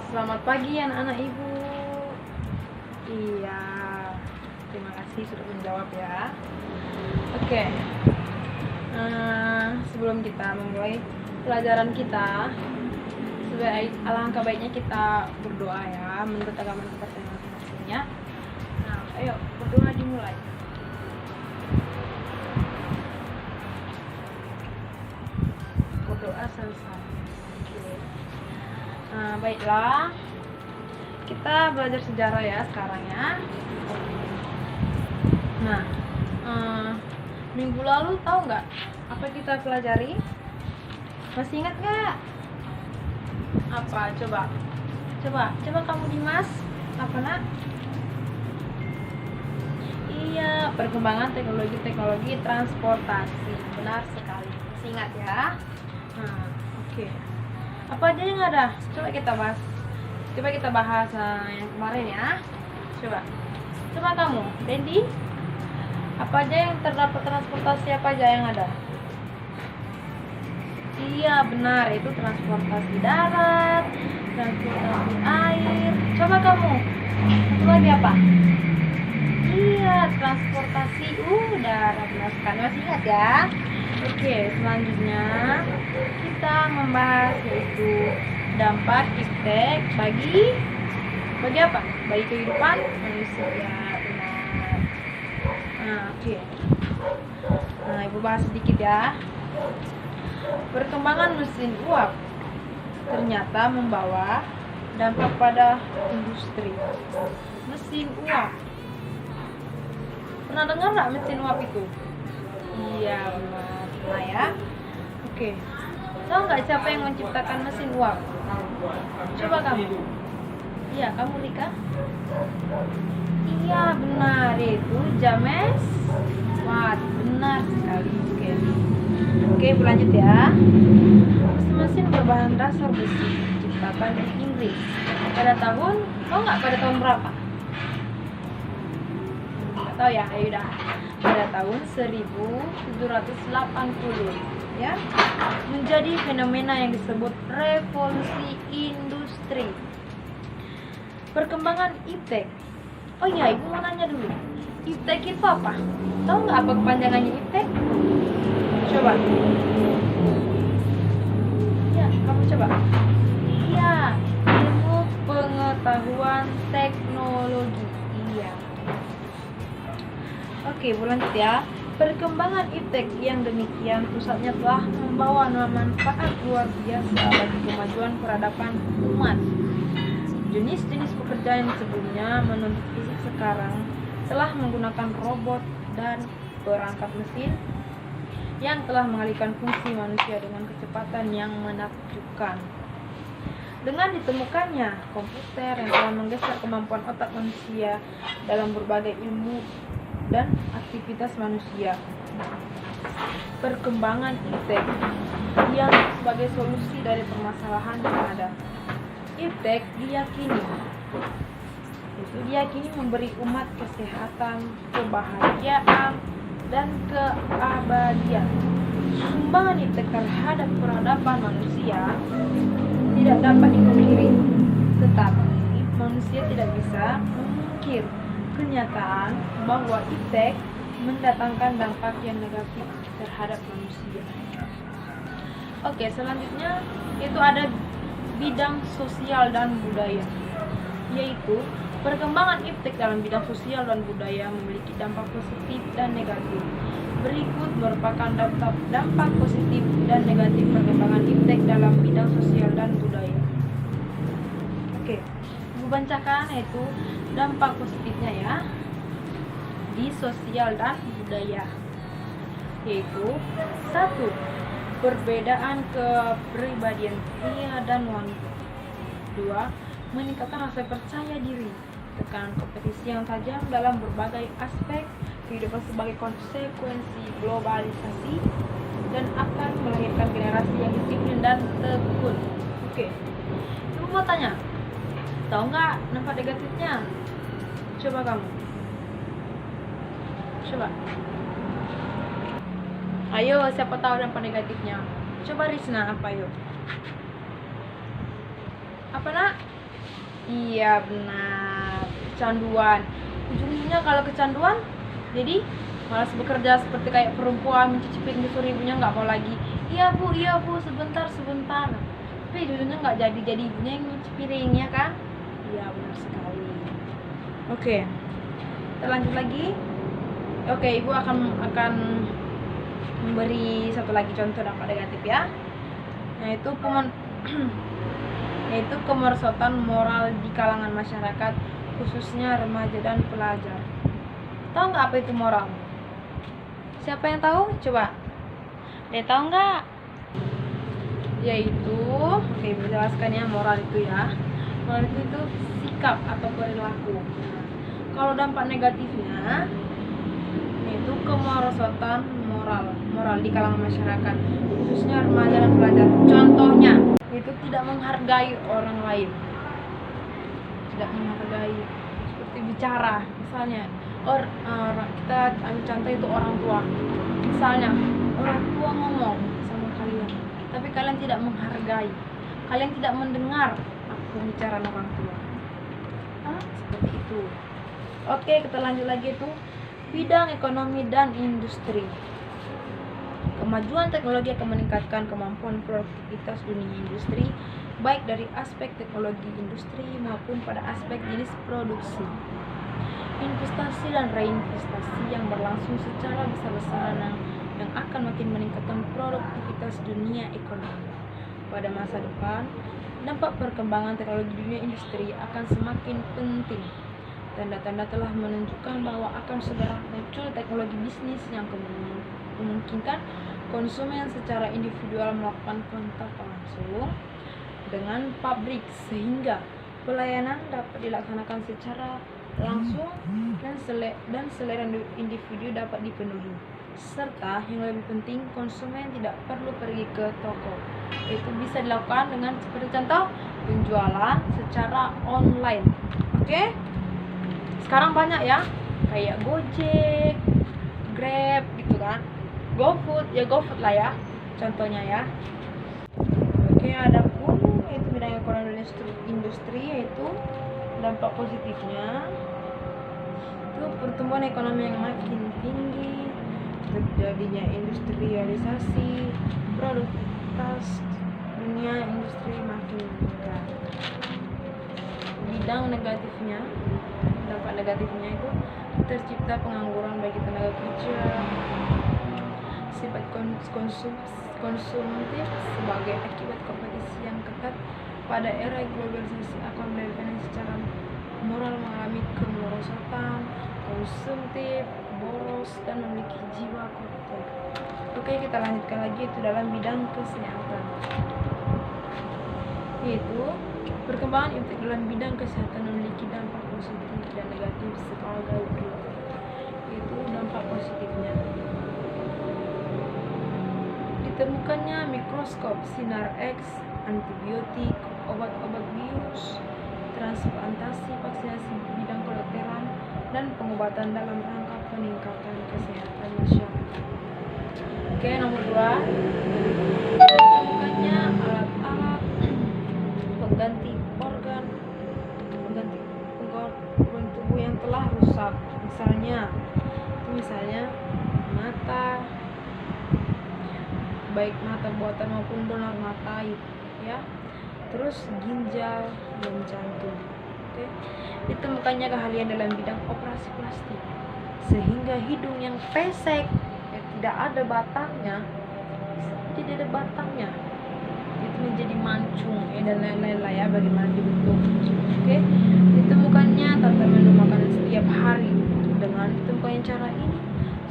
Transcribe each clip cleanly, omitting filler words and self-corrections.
Selamat pagi anak-anak ibu. Iya, terima kasih sudah menjawab ya. Oke, sebelum kita memulai pelajaran kita, alangkah baiknya kita berdoa ya, menurut agama kita masing-masingnya. Nah, ayo berdoa dimulai. Berdoa selesai. Baiklah, kita belajar sejarah ya sekarang ya. Nah, minggu lalu tahu nggak apa kita pelajari? Masih ingat nggak? Apa? Coba kamu Dimas, apa nak? Iya, perkembangan teknologi transportasi. Benar sekali. Masih ingat ya? Nah, oke. Apa aja yang ada? Coba kita bahas yang kemarin ya. Coba kamu, Dendi. Apa aja yang terdapat transportasi apa aja yang ada? Iya benar, itu transportasi darat, transportasi air. Coba kamu, lagi apa? Iya, transportasi udara. Benar sekali, masih ingat ya? Oke, selanjutnya kita membahas yaitu dampak iptek bagi apa? Bagi kehidupan manusia. Benar. Nah, oke. Nah, ibu bahas sedikit ya. Perkembangan mesin uap ternyata membawa dampak pada industri. Mesin uap. Pernah dengar nggak mesin uap itu? Iya benar. Nah ya. Oke. Tahu nggak siapa yang menciptakan mesin uap? Coba kamu. Iya, kamu Rika? Iya benar, itu James Watt. Benar sekali. Oke, berlanjut ya. Mesin berbahan dasar besi diciptakan di Inggris pada tahun, pada tahun berapa? Nggak tahu ya, ayo dah. Pada tahun 1780 ya, menjadi fenomena yang disebut revolusi industri. Perkembangan iptek. Oh iya, ibu mau nanya dulu, iptek itu apa? Tahu nggak apa kepanjangannya iptek? Coba. Ya, kamu coba. Iya, ilmu pengetahuan teknologi. Iya. Oke, berlanjut ya. Perkembangan iptek yang demikian pusatnya telah membawa manfaat luar biasa bagi kemajuan peradaban umat. Jenis-jenis pekerjaan yang sebelumnya menuntut fisik sekarang telah menggunakan robot dan perangkat mesin yang telah mengalihkan fungsi manusia dengan kecepatan yang menakjubkan. Dengan ditemukannya komputer yang telah menggeser kemampuan otak manusia dalam berbagai ilmu dan aktivitas manusia. Perkembangan iptek yang sebagai solusi dari permasalahan yang ada. Iptek diyakini memberi umat kesehatan, kebahagiaan, dan keabadian. Sumbangan iptek terhadap peradaban manusia tidak dapat dipungkiri, tetapi manusia tidak bisa memungkir kenyataan bahwa iptek mendatangkan dampak yang negatif terhadap manusia. Oke, selanjutnya itu ada bidang sosial dan budaya, yaitu perkembangan iptek dalam bidang sosial dan budaya memiliki dampak positif dan negatif. Berikut merupakan dampak positif dan negatif perkembangan iptek dalam bidang sosial dan budaya. Oke, ibu bacakan yaitu dampak positifnya ya di sosial dan budaya, yaitu 1. Perbedaan kepribadian pria dan wanita. 2. Meningkatkan rasa percaya diri, tekanan kompetisi yang tajam dalam berbagai aspek kehidupan sebagai konsekuensi globalisasi, dan akan melahirkan generasi yang disiplin dan tekun. Oke, aku mau tanya, tahu nggak dampak negatifnya? Coba kamu. Ayo, siapa tahu dampak negatifnya? Coba Risna, apa yuk? Apa nak? Iya benar, kecanduan. Ujungnya kalau kecanduan, jadi malas bekerja seperti kayak perempuan mencuci piring disuruh ibunya nggak mau lagi. Iya bu, sebentar sebentar. Tapi ujungnya nggak jadi ibunya yang nyuci piringnya kan? Iya benar sekali. Oke, kita lanjut lagi. Oke, ibu akan memberi satu lagi contoh dampak negatif ya, yaitu yaitu kemerosotan moral di kalangan masyarakat, khususnya remaja dan pelajar. Tahu nggak apa itu moral? Siapa yang tahu? Coba. Dia tahu nggak? Yaitu, oke, menjelaskan ya moral itu ya. Moral itu sikap atau perilaku. Nah, kalau dampak negatifnya yaitu kemerosotan moral di kalangan masyarakat, khususnya remaja dan pelajar. Contohnya, itu tidak menghargai orang lain, tidak menghargai seperti bicara, misalnya kita ambil contoh itu orang tua. Misalnya orang tua ngomong sama kalian, tapi kalian tidak menghargai, kalian tidak mendengar pembicaraan orang tua. Seperti itu. Oke, kita lanjut lagi itu bidang ekonomi dan industri. Kemajuan teknologi akan meningkatkan kemampuan produktivitas dunia industri, baik dari aspek teknologi industri maupun pada aspek jenis produksi. Investasi dan reinvestasi yang berlangsung secara besar-besaran yang akan makin meningkatkan produktivitas dunia ekonomi. Pada masa depan, dampak perkembangan teknologi dunia industri akan semakin penting. Tanda-tanda telah menunjukkan bahwa akan segera muncul teknologi bisnis yang memungkinkan konsumen secara individual melakukan kontak langsung dengan pabrik, sehingga pelayanan dapat dilaksanakan secara langsung dan selera individu dapat dipenuhi, serta yang lebih penting, konsumen tidak perlu pergi ke toko. Itu bisa dilakukan dengan seperti contoh penjualan secara online. Oke? Sekarang banyak ya, kayak Gojek, Grab gitu kan, GoFood, ya GoFood lah ya contohnya ya. Oke, ada pun itu bidang ekonomi dan industri, yaitu dampak positifnya itu pertumbuhan ekonomi yang makin tinggi, terjadinya industrialisasi, produktivitas dunia industri makin meningkat. Bidang negatifnya, dampak negatifnya itu tercipta pengangguran bagi tenaga kerja, sifat konsumtif sebagai akibat kompetisi yang ketat pada era globalisasi akan menyebabkan secara moral mengalami kemerosotan, konsumtif, boros, dan memiliki jiwa kotor. Oke, kita lanjutkan lagi itu dalam bidang kesehatan, yaitu perkembangan iptek dalam bidang kesehatan memiliki dampak positif dan negatif sebagai berikut. Itu dampak positifnya: ditemukannya mikroskop sinar X, antibiotik, obat-obat bius, transplantasi, vaksinasi bidang kedokteran, dan pengobatan dalam rangka peningkatan kesehatan masyarakat. Oke, nomor 2, ditemukannya alat-alat pengganti organ tubuh yang telah rusak, misalnya mata, baik mata buatan maupun donor mata ya, terus ginjal dan jantung. Oke. Ditemukannya keahlian dalam bidang operasi plastik, sehingga hidung yang pesek tidak ada batangnya itu menjadi mancung dan lain-lain lah ya, bagaimana dibentuk. Oke. Ditemukannya tata menu makanan setiap hari. Dengan ditemukannya cara ini,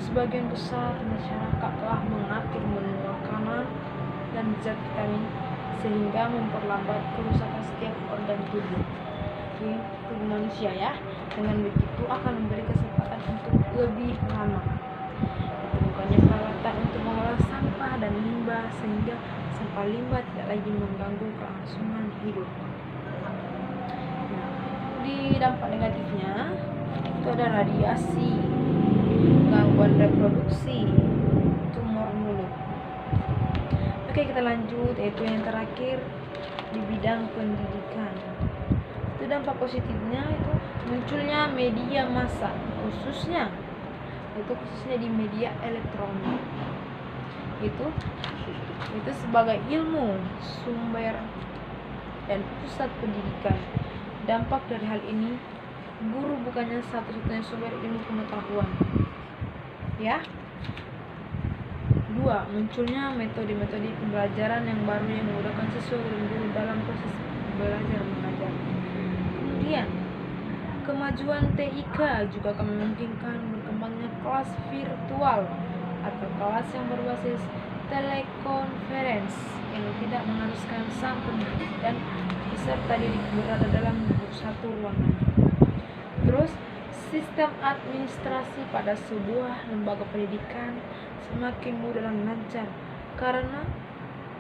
sebagian besar masyarakat telah mengatur menu makanan dan zat vitamin sehingga memperlambat kerusakan setiap organ tubuh manusia ya. Dengan begitu akan memberi kesempatan untuk lebih lama. Ditemukannya peralatan untuk mengolah sampah dan limbah sehingga sampah limbah tidak lagi mengganggu kelangsungan hidup. Nah, di dampak negatifnya itu ada radiasi, gangguan reproduksi, tumor mulut. Oke, kita lanjut, yaitu yang terakhir di bidang pendidikan. Itu dampak positifnya itu munculnya media massa, khususnya di media elektronik. Itu sebagai ilmu sumber dan pusat pendidikan. Dampak dari hal ini, guru bukannya satu-satunya sumber ilmu pengetahuan. Ya. 2. Munculnya metode-metode pembelajaran yang baru yang memudahkan siswa dan guru dalam proses belajar mengajar. Kemudian, kemajuan TIK juga akan memungkinkan berkembangnya kelas virtual atau kelas yang berbasis telekonferensi yang tidak mengharuskan sang pendidik dan peserta didik berada dalam satu ruangan. Terus, sistem administrasi pada sebuah lembaga pendidikan semakin mudah dan lancar karena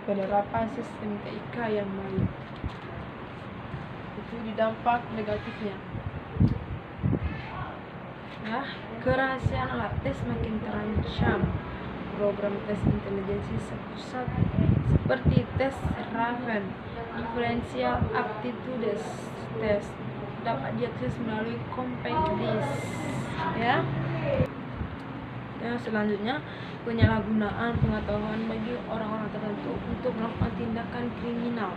penerapan sistem TIK yang baik. Itu dampak negatifnya. Nah, kerahasiaan alat tes makin terancam. Program tes intelijensi sepusat seperti tes Raven, differential aptitude test dapat diakses melalui compact disk. Ya. Yang selanjutnya, penyalahgunaan pengetahuan bagi orang-orang tertentu untuk melakukan tindakan kriminal.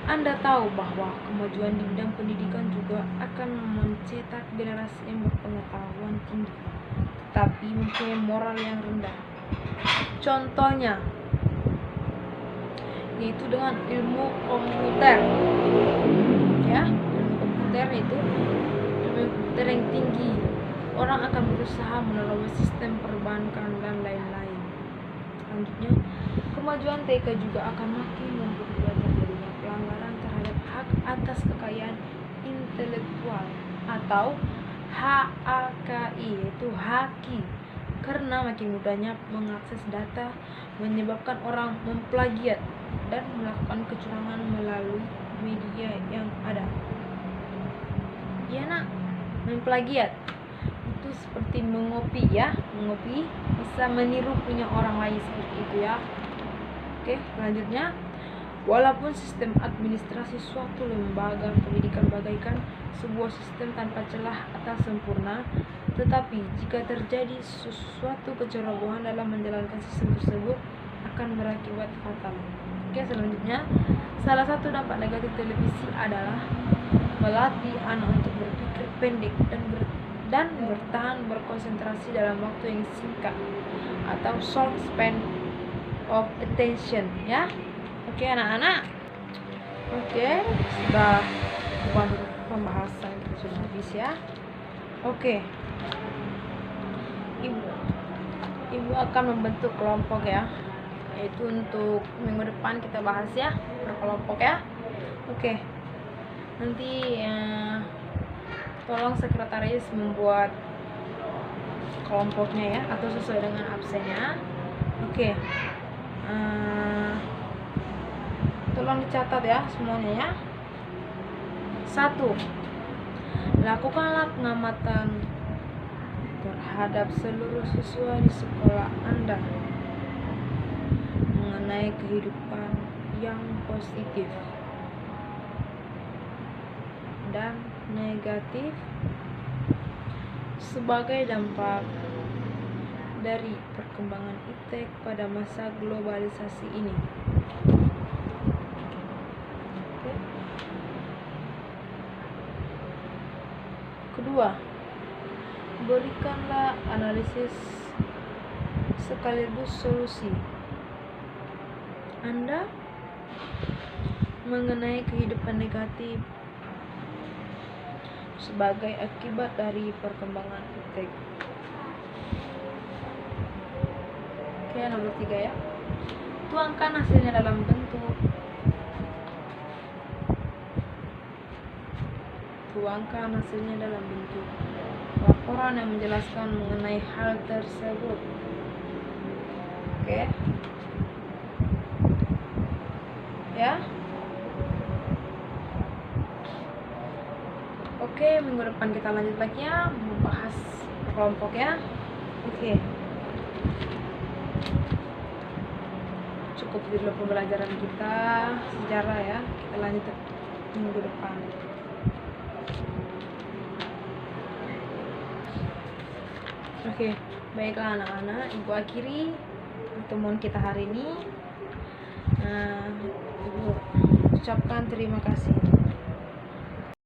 Anda tahu bahwa kemajuan di bidang pendidikan juga akan mencetak generasi yang berpengetahuan tinggi, tetapi mempunyai moral yang rendah. Contohnya, yaitu dengan ilmu komputer. Ya, ilmu komputer itu ilmu komputer yang tinggi. Orang akan berusaha melalui sistem perbankan dan lain-lain. Selanjutnya, kemajuan TK juga akan makin memperkuat terjadinya pelanggaran terhadap hak atas kekayaan intelektual atau HAKI, yaitu haki, karena makin mudahnya mengakses data menyebabkan orang memplagiat dan melakukan kecurangan melalui media yang ada. Ya nak, memplagiat itu seperti mengopi ya, mengopi bisa meniru punya orang lain seperti itu ya. Oke, selanjutnya, walaupun sistem administrasi suatu lembaga pendidikan bagaikan sebuah sistem tanpa celah atau sempurna, tetapi jika terjadi sesuatu kecerobohan dalam menjalankan sistem tersebut akan berakibat fatal. Oke, selanjutnya, salah satu dampak negatif televisi adalah melatih anak untuk berpikir pendek dan bertahan berkonsentrasi dalam waktu yang singkat atau short span of attention ya. Oke anak-anak, oke, sudah pembahasan sudah habis ya. Oke, ibu akan membentuk kelompok ya, yaitu untuk minggu depan kita bahas ya, berkelompok ya. Oke, nanti tolong sekretaris membuat kelompoknya ya, atau sesuai dengan absennya. Oke, tolong dicatat ya semuanya ya. 1. Lakukanlah pengamatan terhadap seluruh siswa di sekolah Anda mengenai kehidupan yang positif dan negatif sebagai dampak dari perkembangan iptek pada masa globalisasi ini. Oke. Kedua, berikanlah analisis sekaligus solusi Anda mengenai kehidupan negatif sebagai akibat dari perkembangan iptek. Oke, nomor 3 ya. Tuangkan hasilnya dalam bentuk laporan yang menjelaskan mengenai hal tersebut. Oke. Ya. Oke, minggu depan kita lanjut lagi ya, membahas kelompok ya. Oke. Cukup dulu pembelajaran kita sejarah ya. Kita lanjut minggu depan. Oke, baiklah anak-anak, Ibu akhiri pertemuan kita hari ini. Ibu ucapkan terima kasih.